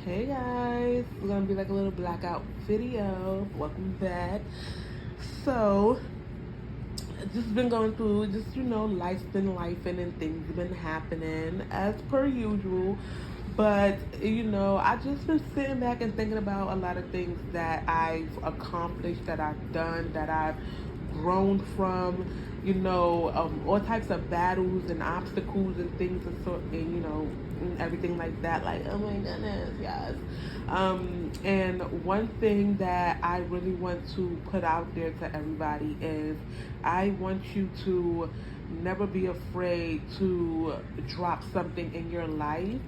Hey guys, it's gonna be like a little blackout video. Welcome back. So, just been going through life's been life and things have been happening as per usual. But I just been sitting back and thinking about a lot of things that I've accomplished, that I've done, that I've grown from, all types of battles and obstacles and things and everything like that. Like, oh my goodness, yes. And one thing that I really want to put out there to everybody is I want you to never be afraid to drop something in your life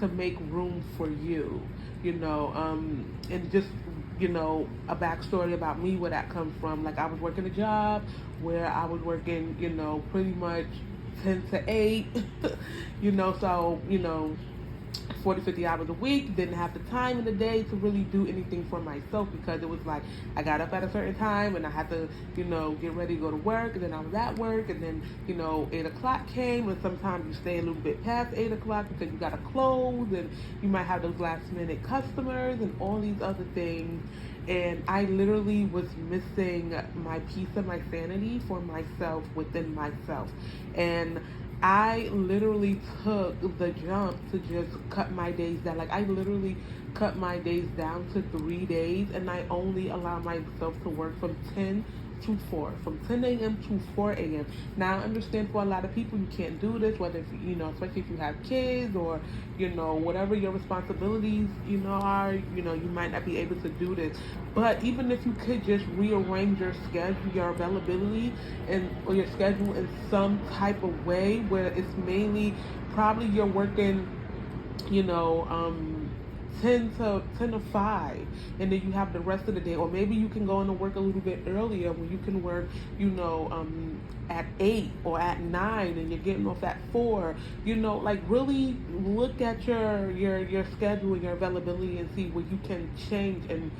to make room for you, and just a backstory about me, where that comes from. Like, I was working a job where I was working, pretty much 10 to 8, so, 40, 50 hours a week. Didn't have the time in the day to really do anything for myself, because it was like I got up at a certain time and I had to, get ready to go to work, and then I was at work, and then, 8 o'clock came, and sometimes you stay a little bit past 8 o'clock because you got to close, and you might have those last minute customers and all these other things. And I literally was missing my peace and my sanity for myself within myself. And I literally took the jump to just cut my days down. Like, I literally cut my days down to 3 days, and I only allow myself to work from 10 to 4, from 10 a.m. to 4 a.m. Now, I understand for a lot of people you can't do this, whether, especially if you have kids or, whatever your responsibilities, are, you might not be able to do this. But even if you could just rearrange your schedule, your availability, or your schedule in some type of way where it's mainly probably you're working, you know, um, 10 to 5, and then you have the rest of the day. Or maybe you can go into work a little bit earlier, when you can work, at 8 or at 9, and you're getting off at 4. Like, really look at your schedule and your availability, and see where you can change and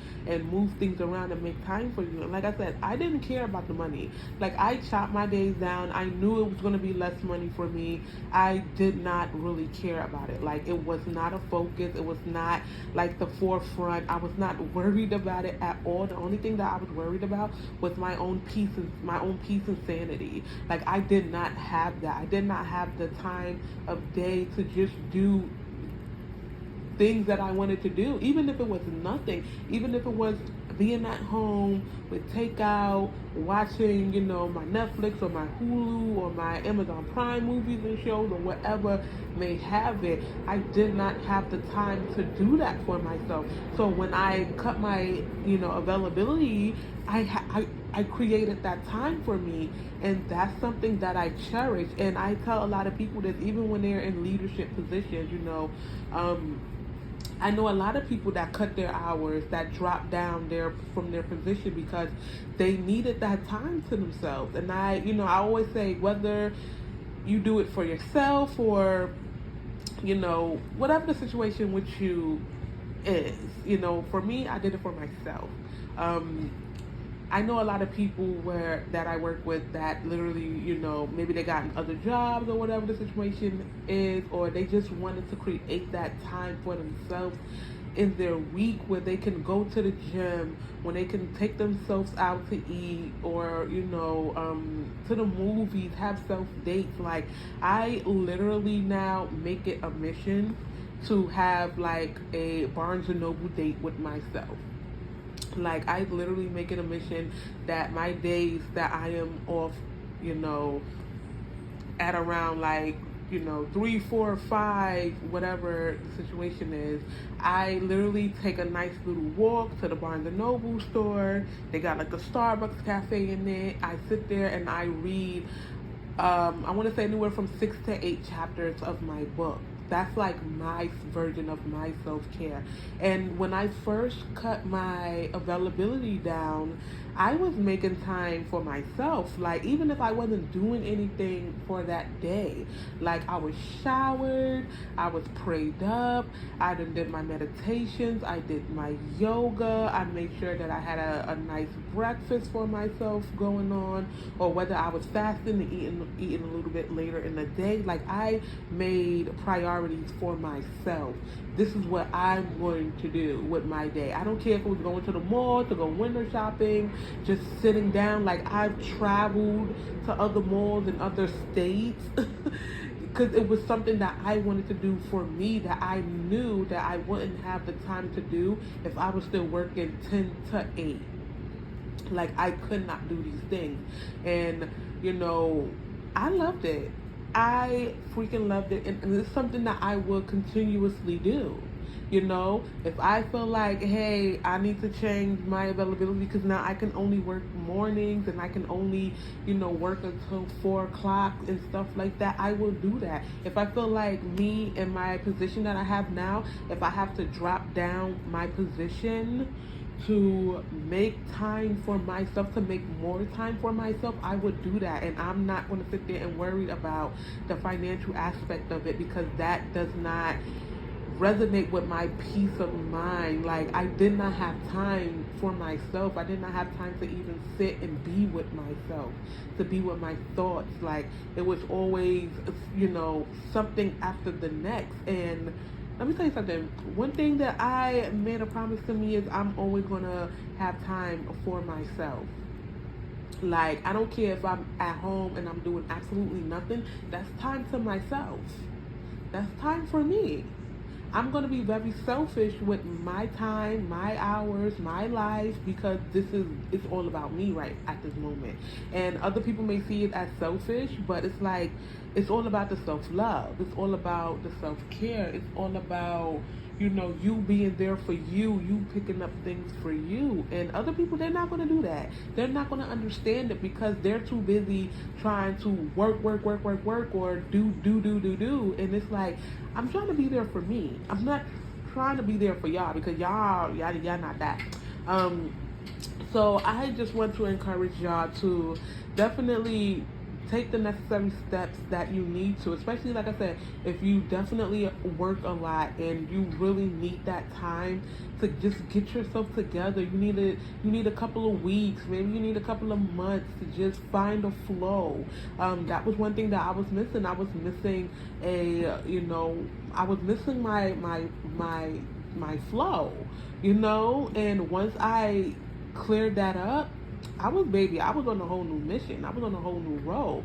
move things around and make time for you. And like I said, I didn't care about the money. Like, I chopped my days down. I knew it was going to be less money for me. I did not really care about it. Like, it was not a focus. It was not like the forefront. I was not worried about it at all. The only thing that I was worried about was my own peace and sanity. Like, I did not have that. I did not have the time of day to just do things that I wanted to do, even if it was nothing, even if it was being at home with takeout, watching, my Netflix or my Hulu or my Amazon Prime movies and shows, or whatever may have it. I did not have the time to do that for myself. So when I cut my, availability, I created that time for me, and that's something that I cherish. And I tell a lot of people that even when they're in leadership positions, I know a lot of people that cut their hours, that dropped down from their position because they needed that time to themselves. And I always say, whether you do it for yourself or, whatever the situation with you is, for me, I did it for myself. I know a lot of people that I work with that literally, maybe they got other jobs or whatever the situation is, or they just wanted to create that time for themselves in their week where they can go to the gym, when they can take themselves out to eat, or, to the movies, have self-dates. Like, I literally now make it a mission to have like a Barnes & Noble date with myself. Like, I literally make it a mission that my days that I am off, at around like, 3, 4, 5, whatever the situation is, I literally take a nice little walk to the Barnes & Noble store. They got like a Starbucks cafe in it. I sit there and I read, I want to say anywhere from 6 to 8 chapters of my book. That's like my version of my self-care. And when I first cut my availability down, I was making time for myself. Like, even if I wasn't doing anything for that day, like, I was showered, I was prayed up, I done did my meditations, I did my yoga, I made sure that I had a nice breakfast for myself going on, or whether I was fasting and eating a little bit later in the day. Like, I made priorities for myself. This is what I'm going to do with my day. I don't care if it was going to the mall to go window shopping, just sitting down. Like, I've traveled to other malls in other states because it was something that I wanted to do for me that I knew that I wouldn't have the time to do if I was still working 10 to 8. Like, I could not do these things. And, I loved it. I freaking loved it. And it's something that I will continuously do. If I feel like, hey, I need to change my availability because now I can only work mornings and I can only, work until 4 o'clock and stuff like that, I will do that. If I feel like me in my position that I have now, if I have to drop down my position to make time for myself, to make more time for myself, I would do that. And I'm not going to sit there and worry about the financial aspect of it because that does not resonate with my peace of mind. Like, I did not have time for myself. I did not have time to even sit and be with myself, to be with my thoughts. Like, it was always, something after the next. And let me tell you something. One thing that I made a promise to me is I'm always going to have time for myself. Like, I don't care if I'm at home and I'm doing absolutely nothing. That's time to myself. That's time for me. I'm going to be very selfish with my time, my hours, my life, because it's all about me right at this moment. And other people may see it as selfish, but it's like, it's all about the self-love. It's all about the self-care. It's all about, you being there for you picking up things for you. And other people, they're not going to do that. They're not going to understand it because they're too busy trying to work, or do. And it's like, I'm trying to be there for me. I'm not trying to be there for y'all because y'all not that. So I just want to encourage y'all to definitely take the necessary steps that you need to, especially, like I said, if you definitely work a lot and you really need that time to just get yourself together. You need a couple of weeks, maybe you need a couple of months to just find a flow. That was one thing that I was missing. I was missing I was missing my flow, and once I cleared that up, I was on a whole new mission. I was on a whole new role.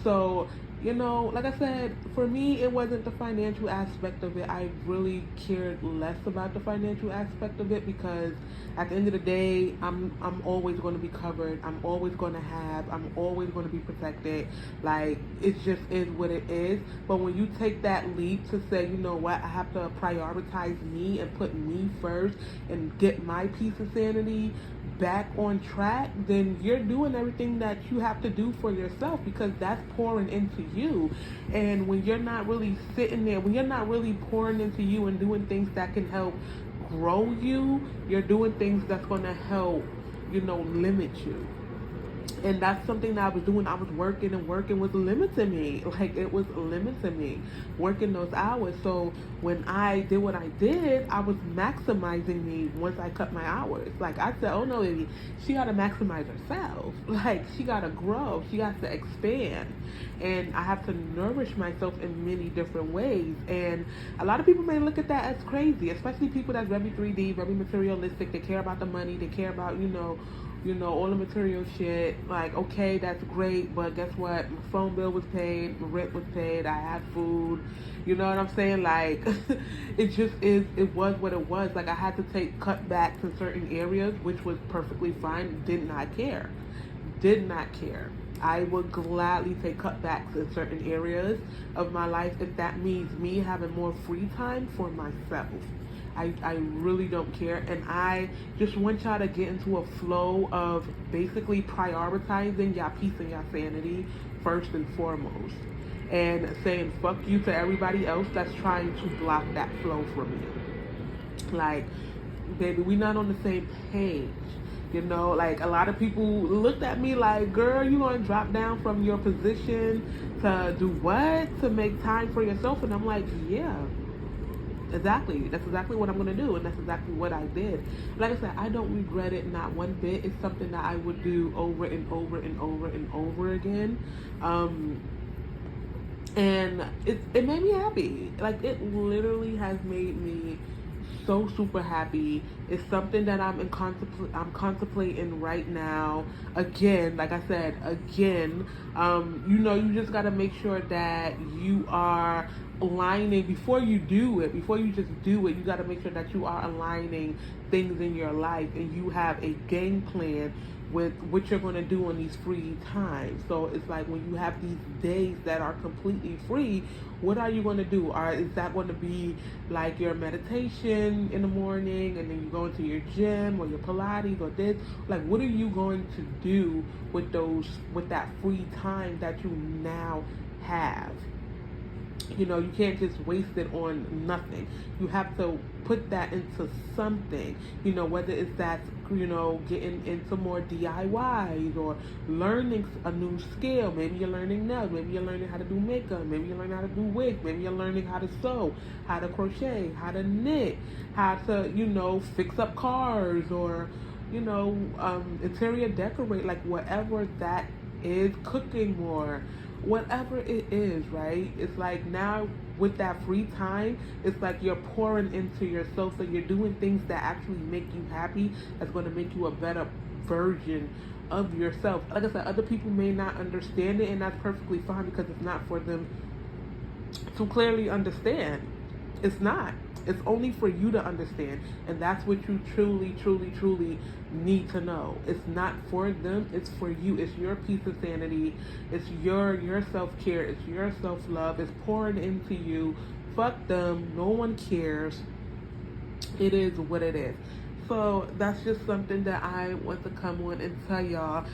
So, like I said, for me, it wasn't the financial aspect of it. I really cared less about the financial aspect of it because at the end of the day, I'm always going to be covered. I'm always going to I'm always going to be protected. Like, it just is what it is. But when you take that leap to say, you know what, I have to prioritize me and put me first and get my peace and sanity back on track, then you're doing everything that you have to do for yourself because that's pouring into you. And when you're not really sitting there, when you're not really pouring into you and doing things that can help grow you, you're doing things that's going to help, limit you. And that's something that I was doing. I was working, and working was limiting me. Like, it was limiting me, working those hours. So when I did what I did, I was maximizing me once I cut my hours. Like, I said, oh no, baby, she got to maximize herself. Like, she got to grow. She has to expand. And I have to nourish myself in many different ways. And a lot of people may look at that as crazy, especially people that's very 3D, very materialistic. They care about the money. They care about, all the material shit. Like, okay, that's great, but guess what? My phone bill was paid, my rent was paid, I had food. You know what I'm saying? Like, it was what it was. Like, I had to take cutbacks in certain areas, which was perfectly fine. Did not care. I would gladly take cutbacks in certain areas of my life if that means me having more free time for myself. I really don't care, and I just want y'all to get into a flow of basically prioritizing y'all peace and y'all sanity first and foremost, and saying fuck you to everybody else that's trying to block that flow from you. Like, baby, we not on the same page. You know, like a lot of people looked at me like, girl, you gonna drop down from your position to do what? To make time for yourself? And I'm like, yeah, exactly. That's exactly what I'm gonna do, and that's exactly what I did. Like I said, I don't regret it, not one bit. It's something that I would do over and over and over and over again. And it made me happy. Like, it literally has made me so super happy. It's something that I'm contemplating right now. Again, like I said, again, you know, you just gotta make sure that you are aligning before you do it. Before you just do it, you gotta make sure that you are aligning things in your life and you have a game plan with what you're going to do on these free times. So it's like when you have these days that are completely free, what are you going to do? Is that going to be like your meditation in the morning, and then you go into your gym or your Pilates or this? Like, what are you going to do with that free time that you now have? You know, you can't just waste it on nothing. You have to put that into something, you know, whether it's that, you know, getting into more DIYs or learning a new skill. Maybe you're learning nails, maybe you're learning how to do makeup, maybe you're learning how to do wigs, maybe you're learning how to sew, how to crochet, how to knit, how to, you know, fix up cars, or, you know, interior decorate, like whatever that is, cooking more, whatever it is, right? It's like now with that free time, it's like you're pouring into yourself, so you're doing things that actually make you happy, that's going to make you a better version of yourself. Like I said, other people may not understand it, and that's perfectly fine, because it's not for them to clearly understand. It's not. It's only for you to understand, and that's what you truly, truly, truly need to know. It's not for them, it's for you. It's your peace of sanity. It's your self-care. It's your self-love. It's pouring into you. Fuck them. No one cares. It is what it is. So that's just something that I want to come on and tell y'all.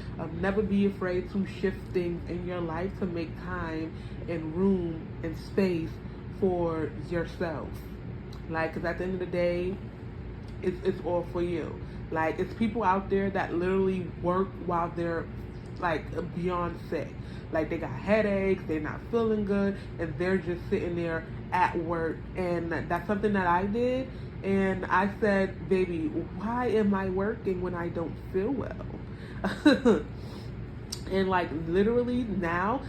Never be afraid to shift things in your life to make time and room and space for yourself. Like, because at the end of the day, it's all for you. Like, it's people out there that literally work while they're like beyond sick. Like, they got headaches, they're not feeling good, and they're just sitting there at work. And that's something that I did. And I said, baby, why am I working when I don't feel well? And like, literally now,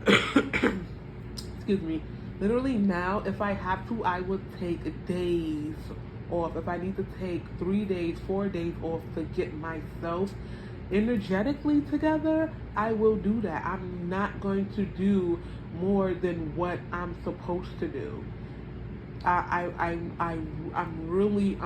excuse me, literally now, if I have to, I would take days off. If I need to take 3 days, 4 days off to get myself energetically together, I will do that. I'm not going to do more than what I'm supposed to do. I'm really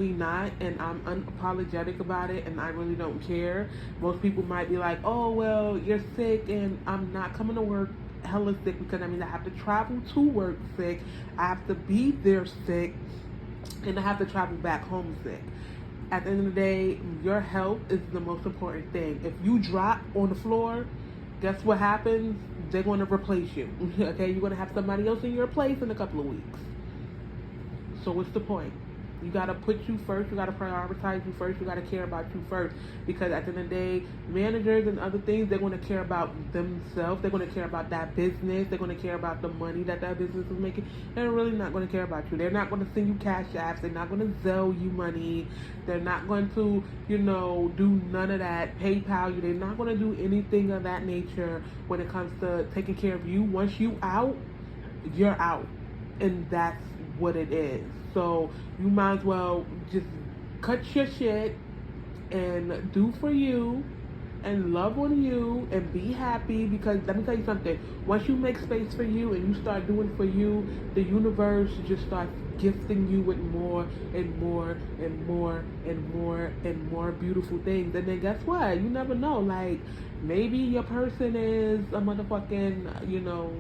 not, and I'm unapologetic about it, and I really don't care. Most people might be like, oh, well, you're sick, and I'm not coming to work hella sick, because I mean, I have to travel to work sick, I have to be there sick, and I have to travel back home sick. At the end of the day, your health is the most important thing. If you drop on the floor, guess what happens? They're going to replace you. Okay, you're going to have somebody else in your place in a couple of weeks. So what's the point? You got to put you first. You got to prioritize you first. You got to care about you first. Because at the end of the day, managers and other things, they're going to care about themselves. They're going to care about that business. They're going to care about the money that business is making. They're really not going to care about you. They're not going to send you cash apps. They're not going to Zelle you money. They're not going to, you know, do none of that. PayPal you. They're not going to do anything of that nature when it comes to taking care of you. Once you out, you're out. And that's what it is. So you might as well just cut your shit and do for you and love on you and be happy, because let me tell you something, once you make space for you and you start doing for you, the universe just starts gifting you with more and more and more and more and more beautiful things. And then guess what? You never know. Like, maybe your person is a motherfucking, you know,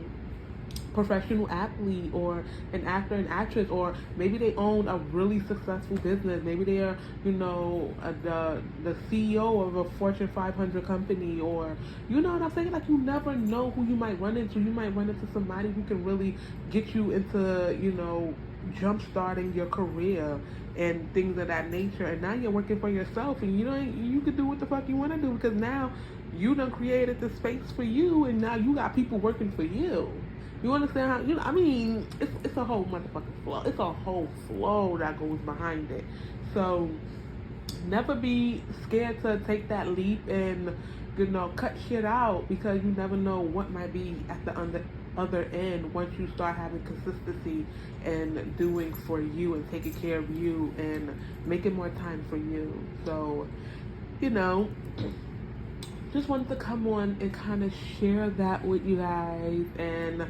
professional athlete, or an actor and actress, or maybe they own a really successful business. Maybe they are, you know, the CEO of a Fortune 500 company, or, you know what I'm saying? Like, you never know who you might run into. You might run into somebody who can really get you into, you know, jump starting your career and things of that nature, and now you're working for yourself, and you can do what the fuck you want to do, because now you done created the space for you, and now you got people working for you. You understand how, I mean, it's a whole motherfucking flow. It's a whole flow that goes behind it. So never be scared to take that leap and cut shit out, because you never know what might be at the other end once you start having consistency and doing for you and taking care of you and making more time for you. So, you know, just wanted to come on and kind of share that with you guys. And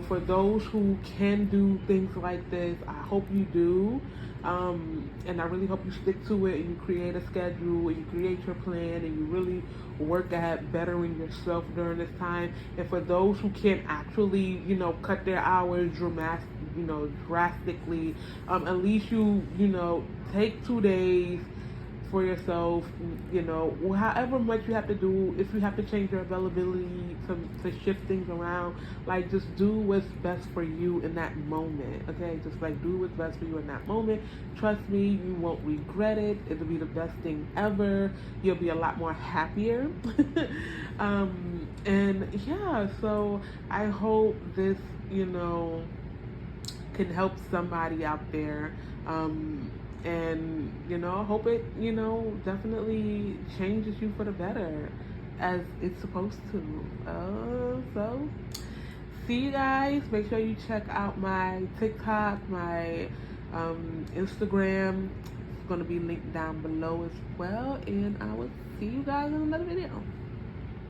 for those who can do things like this, I hope you do. And I really hope you stick to it, and you create a schedule, and you create your plan, and you really work at bettering yourself during this time. And for those who can't actually, cut their hours drastically, at least you take 2 days for yourself, however much you have to do. If you have to change your availability to shift things around, like, just do what's best for you in that moment, okay? Just like do what's best for you in that moment. Trust me, you won't regret it. It'll be the best thing ever. You'll be a lot more happier. And yeah, so I hope this, can help somebody out there. And I hope it definitely changes you for the better, as it's supposed to. So see you guys. Make sure you check out my TikTok, my Instagram. It's going to be linked down below as well, and I will see you guys in another video.